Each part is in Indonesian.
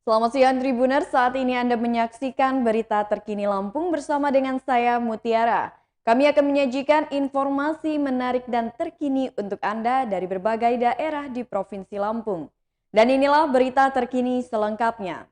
Selamat siang Tribuners, saat ini Anda menyaksikan berita terkini Lampung bersama dengan saya Mutiara. Kami akan menyajikan informasi menarik dan terkini untuk Anda dari berbagai daerah di Provinsi Lampung. Dan inilah berita terkini selengkapnya.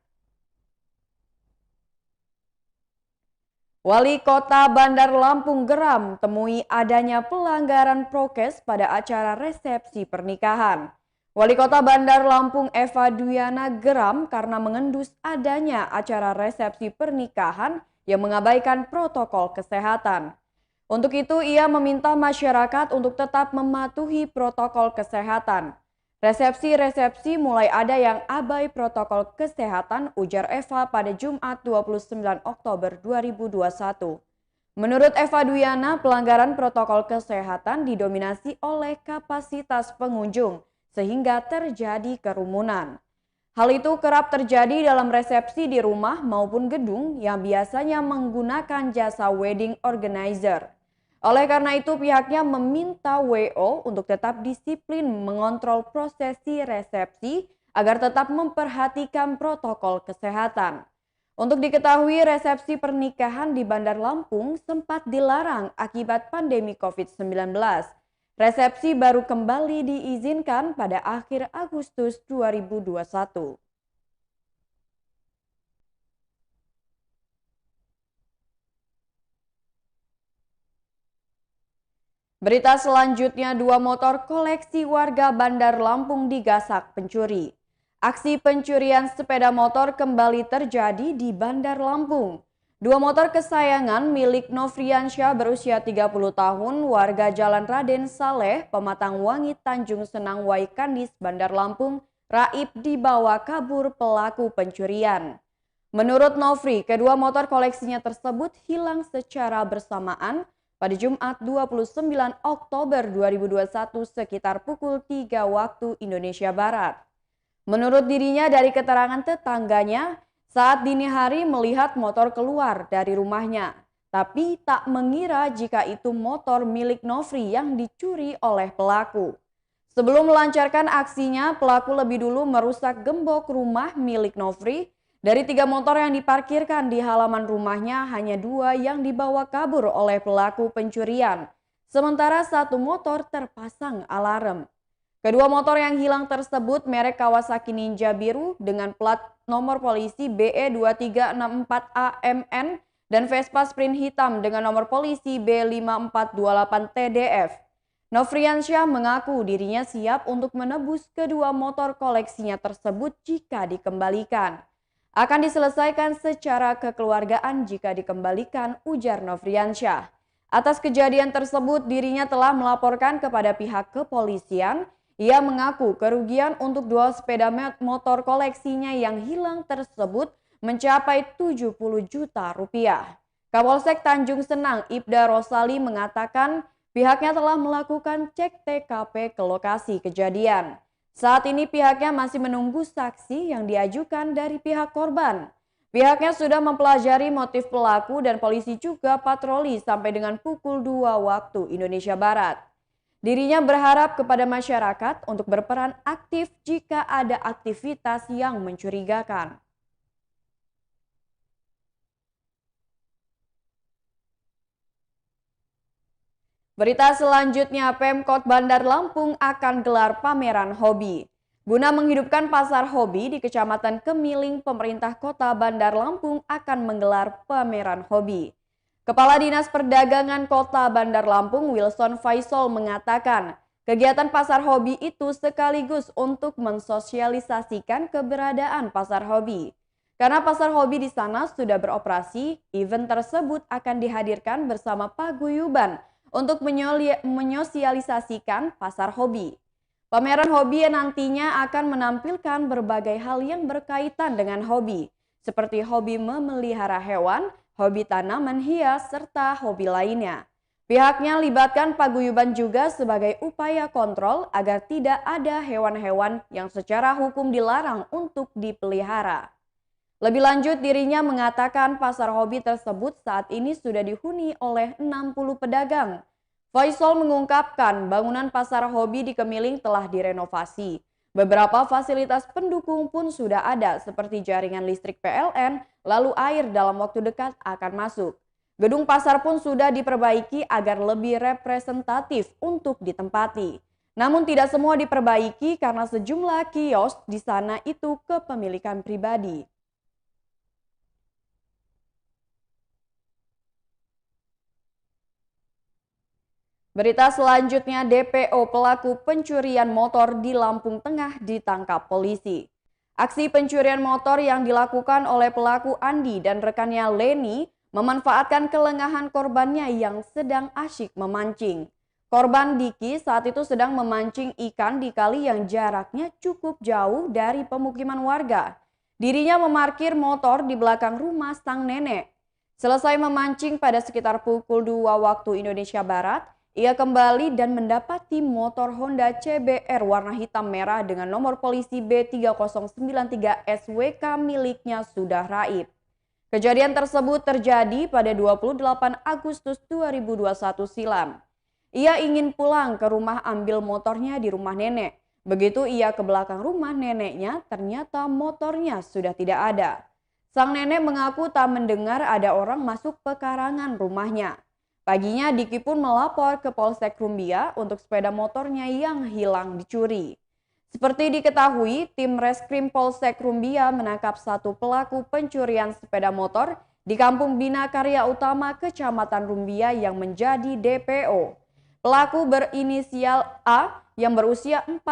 Wali Kota Bandar Lampung geram temui adanya pelanggaran prokes pada acara resepsi pernikahan. Wali Kota Bandar Lampung Eva Duyana geram karena mengendus adanya acara resepsi pernikahan yang mengabaikan protokol kesehatan. Untuk itu ia meminta masyarakat untuk tetap mematuhi protokol kesehatan. Resepsi-resepsi mulai ada yang abai protokol kesehatan, ujar Eva pada Jumat 29 Oktober 2021. Menurut Eva Duyana, pelanggaran protokol kesehatan didominasi oleh kapasitas pengunjung sehingga terjadi kerumunan. Hal itu kerap terjadi dalam resepsi di rumah maupun gedung yang biasanya menggunakan jasa wedding organizer. Oleh karena itu pihaknya meminta WO untuk tetap disiplin mengontrol prosesi resepsi agar tetap memperhatikan protokol kesehatan. Untuk diketahui resepsi pernikahan di Bandar Lampung sempat dilarang akibat pandemi COVID-19. Resepsi baru kembali diizinkan pada akhir Agustus 2021. Berita selanjutnya, dua motor koleksi warga Bandar Lampung digasak pencuri. Aksi pencurian sepeda motor kembali terjadi di Bandar Lampung. Dua motor kesayangan milik Nofriansyah berusia 30 tahun, warga Jalan Raden Saleh, Pematang Wangi, Tanjung Senang, Waikandis, Bandar Lampung, raib dibawa kabur pelaku pencurian. Menurut Nofri, kedua motor koleksinya tersebut hilang secara bersamaan pada Jumat 29 Oktober 2021 sekitar pukul 3 waktu Indonesia Barat. Menurut dirinya dari keterangan tetangganya, saat dini hari melihat motor keluar dari rumahnya, tapi tak mengira jika itu motor milik Nofri yang dicuri oleh pelaku. Sebelum melancarkan aksinya, pelaku lebih dulu merusak gembok rumah milik Nofri. Dari 3 motor yang diparkirkan di halaman rumahnya, hanya 2 yang dibawa kabur oleh pelaku pencurian. Sementara 1 motor terpasang alarm. Kedua motor yang hilang tersebut merek Kawasaki Ninja biru dengan plat nomor polisi BE2364AMN dan Vespa Sprint hitam dengan nomor polisi B5428TDF. Nofriansyah mengaku dirinya siap untuk menebus kedua motor koleksinya tersebut jika dikembalikan. Akan diselesaikan secara kekeluargaan jika dikembalikan, ujar Nofriansyah. Atas kejadian tersebut dirinya telah melaporkan kepada pihak kepolisian. Ia mengaku kerugian untuk 2 sepeda motor koleksinya yang hilang tersebut mencapai 70 juta rupiah. Kapolsek Tanjung Senang Ibda Rosali mengatakan pihaknya telah melakukan cek TKP ke lokasi kejadian. Saat ini pihaknya masih menunggu saksi yang diajukan dari pihak korban. Pihaknya sudah mempelajari motif pelaku dan polisi juga patroli sampai dengan pukul 2 waktu Indonesia Barat. Dirinya berharap kepada masyarakat untuk berperan aktif jika ada aktivitas yang mencurigakan. Berita selanjutnya, Pemkot Bandar Lampung akan gelar pameran hobi. Guna menghidupkan pasar hobi di Kecamatan Kemiling, pemerintah Kota Bandar Lampung akan menggelar pameran hobi. Kepala Dinas Perdagangan Kota Bandar Lampung Wilson Faisal mengatakan, kegiatan pasar hobi itu sekaligus untuk mensosialisasikan keberadaan pasar hobi. Karena pasar hobi di sana sudah beroperasi, event tersebut akan dihadirkan bersama paguyuban untuk menyosialisasikan pasar hobi. Pameran hobi nantinya akan menampilkan berbagai hal yang berkaitan dengan hobi, seperti hobi memelihara hewan, hobi tanaman hias, serta hobi lainnya. Pihaknya libatkan paguyuban juga sebagai upaya kontrol agar tidak ada hewan-hewan yang secara hukum dilarang untuk dipelihara. Lebih lanjut, dirinya mengatakan pasar hobi tersebut saat ini sudah dihuni oleh 60 pedagang. Faisal mengungkapkan bangunan pasar hobi di Kemiling telah direnovasi. Beberapa fasilitas pendukung pun sudah ada seperti jaringan listrik PLN, lalu air dalam waktu dekat akan masuk. Gedung pasar pun sudah diperbaiki agar lebih representatif untuk ditempati. Namun tidak semua diperbaiki karena sejumlah kios di sana itu kepemilikan pribadi. Berita selanjutnya, DPO pelaku pencurian motor di Lampung Tengah ditangkap polisi. Aksi pencurian motor yang dilakukan oleh pelaku Andi dan rekannya Leni memanfaatkan kelengahan korbannya yang sedang asyik memancing. Korban Diki saat itu sedang memancing ikan di kali yang jaraknya cukup jauh dari pemukiman warga. Dirinya memarkir motor di belakang rumah sang nenek. Selesai memancing pada sekitar pukul 2 waktu Indonesia Barat, ia kembali dan mendapati motor Honda CBR warna hitam merah dengan nomor polisi B3093 SWK miliknya sudah raib. Kejadian tersebut terjadi pada 28 Agustus 2021 silam. Ia ingin pulang ke rumah ambil motornya di rumah nenek. Begitu ia ke belakang rumah neneknya, ternyata motornya sudah tidak ada. Sang nenek mengaku tak mendengar ada orang masuk pekarangan rumahnya. Paginya Diki pun melapor ke Polsek Rumbia untuk sepeda motornya yang hilang dicuri. Seperti diketahui, tim Reskrim Polsek Rumbia menangkap satu pelaku pencurian sepeda motor di Kampung Bina Karya Utama, Kecamatan Rumbia yang menjadi DPO. Pelaku berinisial A yang berusia 45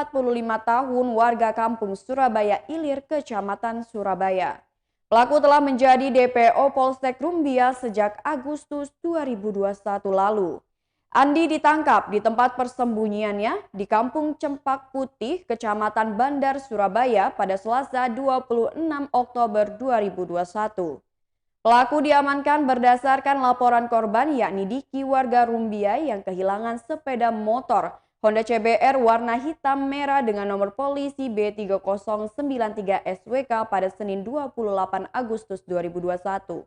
tahun warga Kampung Surabaya Ilir, Kecamatan Surabaya. Pelaku telah menjadi DPO Polsek Rumbia sejak Agustus 2021 lalu. Andi ditangkap di tempat persembunyiannya di Kampung Cempak Putih, Kecamatan Bandar, Surabaya pada Selasa 26 Oktober 2021. Pelaku diamankan berdasarkan laporan korban yakni Diki warga Rumbia yang kehilangan sepeda motor Honda CBR warna hitam merah dengan nomor polisi B3093 SWK pada Senin 28 Agustus 2021.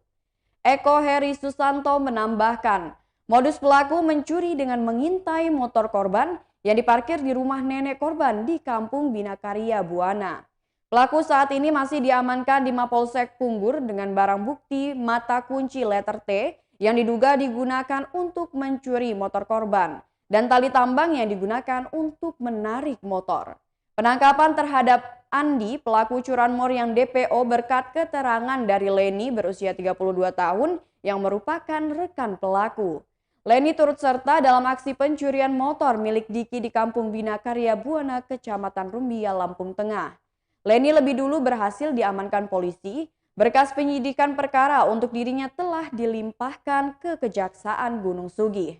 Eko Heri Susanto menambahkan, modus pelaku mencuri dengan mengintai motor korban yang diparkir di rumah nenek korban di Kampung Bina Karya Buana. Pelaku saat ini masih diamankan di Mapolsek Punggur dengan barang bukti mata kunci letter T yang diduga digunakan untuk mencuri motor korban dan tali tambang yang digunakan untuk menarik motor. Penangkapan terhadap Andi, pelaku curanmor yang DPO berkat keterangan dari Leni berusia 32 tahun yang merupakan rekan pelaku. Leni turut serta dalam aksi pencurian motor milik Diki di Kampung Bina Karya Buana, Kecamatan Rumbia, Lampung Tengah. Leni lebih dulu berhasil diamankan polisi. Berkas penyidikan perkara untuk dirinya telah dilimpahkan ke Kejaksaan Gunung Sugih.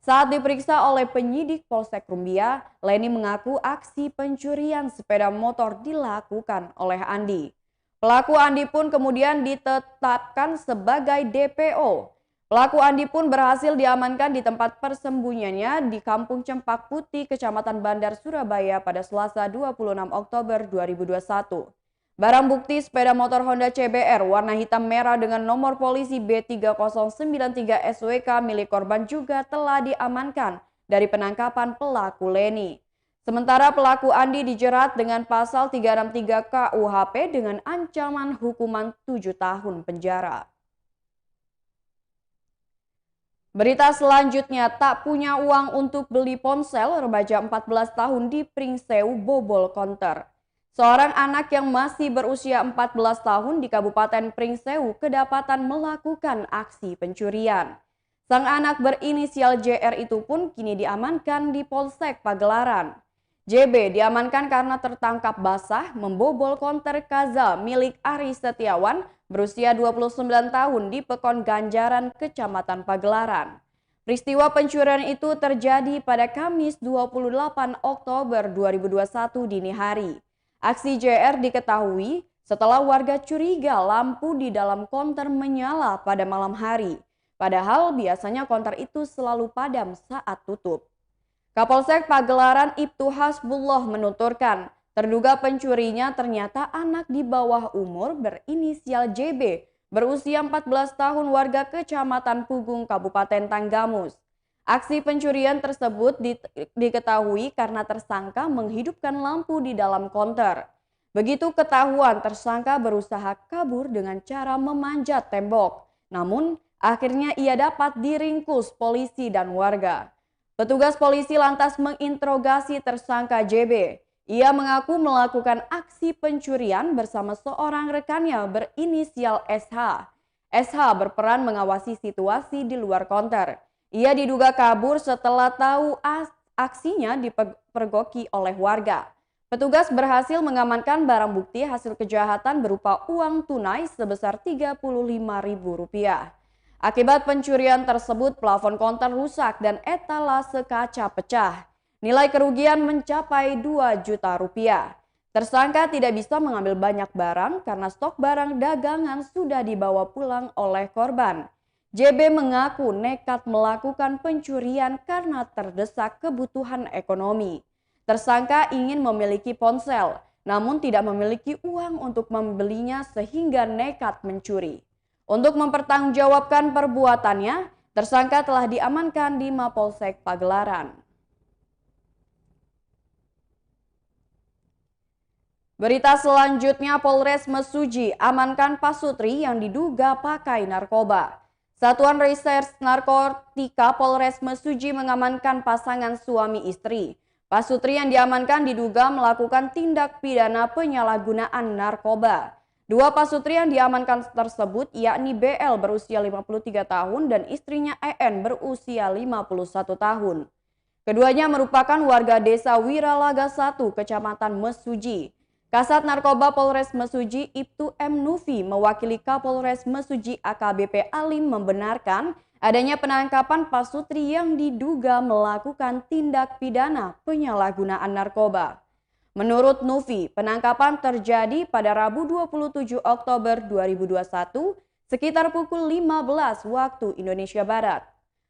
Saat diperiksa oleh penyidik Polsek Rumbia, Leni mengaku aksi pencurian sepeda motor dilakukan oleh Andi. Pelaku Andi pun kemudian ditetapkan sebagai DPO. Pelaku Andi pun berhasil diamankan di tempat persembunyiannya di Kampung Cempak Putih, Kecamatan Bandar, Surabaya pada Selasa 26 Oktober 2021. Barang bukti sepeda motor Honda CBR warna hitam merah dengan nomor polisi B3093 SWK milik korban juga telah diamankan dari penangkapan pelaku Leni. Sementara pelaku Andi dijerat dengan pasal 363 KUHP dengan ancaman hukuman 7 tahun penjara. Berita selanjutnya, tak punya uang untuk beli ponsel, remaja 14 tahun di Pringsewu bobol konter. Seorang anak yang masih berusia 14 tahun di Kabupaten Pringsewu kedapatan melakukan aksi pencurian. Sang anak berinisial JR itu pun kini diamankan di Polsek Pagelaran. JB diamankan karena tertangkap basah membobol konter Kaza milik Ari Setiawan berusia 29 tahun di Pekon Ganjaran, Kecamatan Pagelaran. Peristiwa pencurian itu terjadi pada Kamis 28 Oktober 2021 dini hari. Aksi JR diketahui setelah warga curiga lampu di dalam konter menyala pada malam hari. Padahal biasanya konter itu selalu padam saat tutup. Kapolsek Pagelaran Ibtu Hasbullah menuturkan, terduga pencurinya ternyata anak di bawah umur berinisial JB, berusia 14 tahun warga Kecamatan Pugung, Kabupaten Tanggamus. Aksi pencurian tersebut diketahui karena tersangka menghidupkan lampu di dalam konter. Begitu ketahuan, tersangka berusaha kabur dengan cara memanjat tembok. Namun, akhirnya ia dapat diringkus polisi dan warga. Petugas polisi lantas menginterogasi tersangka JB. Ia mengaku melakukan aksi pencurian bersama seorang rekannya berinisial SH. SH berperan mengawasi situasi di luar konter. Ia diduga kabur setelah tahu aksinya dipergoki oleh warga. Petugas berhasil mengamankan barang bukti hasil kejahatan berupa uang tunai sebesar Rp35.000. Akibat pencurian tersebut, plafon konter rusak dan etalase kaca pecah. Nilai kerugian mencapai Rp2 juta. Tersangka tidak bisa mengambil banyak barang karena stok barang dagangan sudah dibawa pulang oleh korban. JB mengaku nekat melakukan pencurian karena terdesak kebutuhan ekonomi. Tersangka ingin memiliki ponsel, namun tidak memiliki uang untuk membelinya sehingga nekat mencuri. Untuk mempertanggungjawabkan perbuatannya, tersangka telah diamankan di Mapolsek Pagelaran. Berita selanjutnya, Polres Mesuji amankan Pasutri yang diduga pakai narkoba. Satuan Reserse Narkotika Polres Mesuji mengamankan pasangan suami istri. Pasutri yang diamankan diduga melakukan tindak pidana penyalahgunaan narkoba. Dua pasutri yang diamankan tersebut yakni BL berusia 53 tahun dan istrinya EN berusia 51 tahun. Keduanya merupakan warga desa Wiralaga 1, Kecamatan Mesuji. Kasat Narkoba Polres Mesuji Ibtu M. Nufi mewakili Kapolres Mesuji AKBP Alim membenarkan adanya penangkapan pasutri yang diduga melakukan tindak pidana penyalahgunaan narkoba. Menurut Nufi, penangkapan terjadi pada Rabu 27 Oktober 2021 sekitar pukul 15 waktu Indonesia Barat.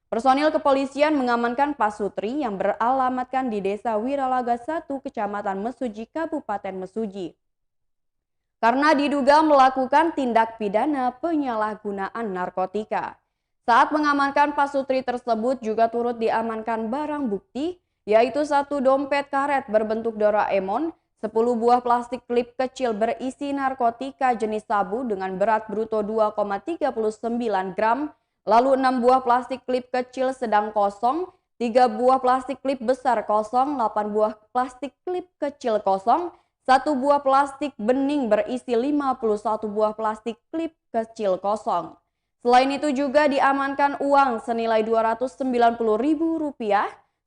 Personil kepolisian mengamankan pasutri yang beralamatkan di Desa Wiralaga 1, Kecamatan Mesuji, Kabupaten Mesuji, karena diduga melakukan tindak pidana penyalahgunaan narkotika. Saat mengamankan pasutri tersebut juga turut diamankan barang bukti, yaitu 1 dompet karet berbentuk Doraemon, 10 buah plastik klip kecil berisi narkotika jenis sabu dengan berat bruto 2,39 gram, lalu 6 buah plastik klip kecil sedang kosong, 3 buah plastik klip besar kosong, 8 buah plastik klip kecil kosong, 1 buah plastik bening berisi 51 buah plastik klip kecil kosong. Selain itu juga diamankan uang senilai Rp290.000,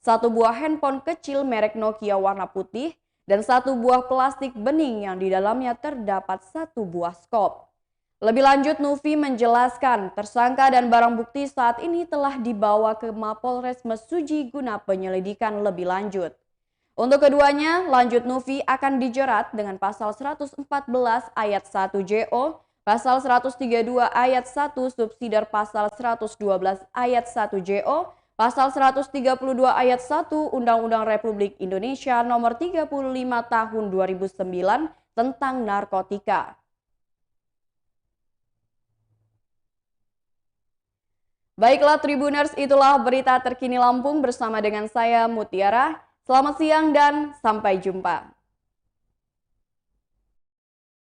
1 buah handphone kecil merek Nokia warna putih, dan 1 buah plastik bening yang di dalamnya terdapat 1 buah skop. Lebih lanjut, Nufi menjelaskan tersangka dan barang bukti saat ini telah dibawa ke Mapolres Mesuji guna penyelidikan lebih lanjut. Untuk keduanya, lanjut Nufi akan dijerat dengan pasal 114 ayat 1 JO, pasal 132 ayat 1 subsidiar pasal 112 ayat 1 JO, pasal 132 ayat 1 Undang-Undang Republik Indonesia Nomor 35 Tahun 2009 tentang narkotika. Baiklah Tribuners, itulah berita terkini Lampung bersama dengan saya Mutiara. Selamat siang dan sampai jumpa.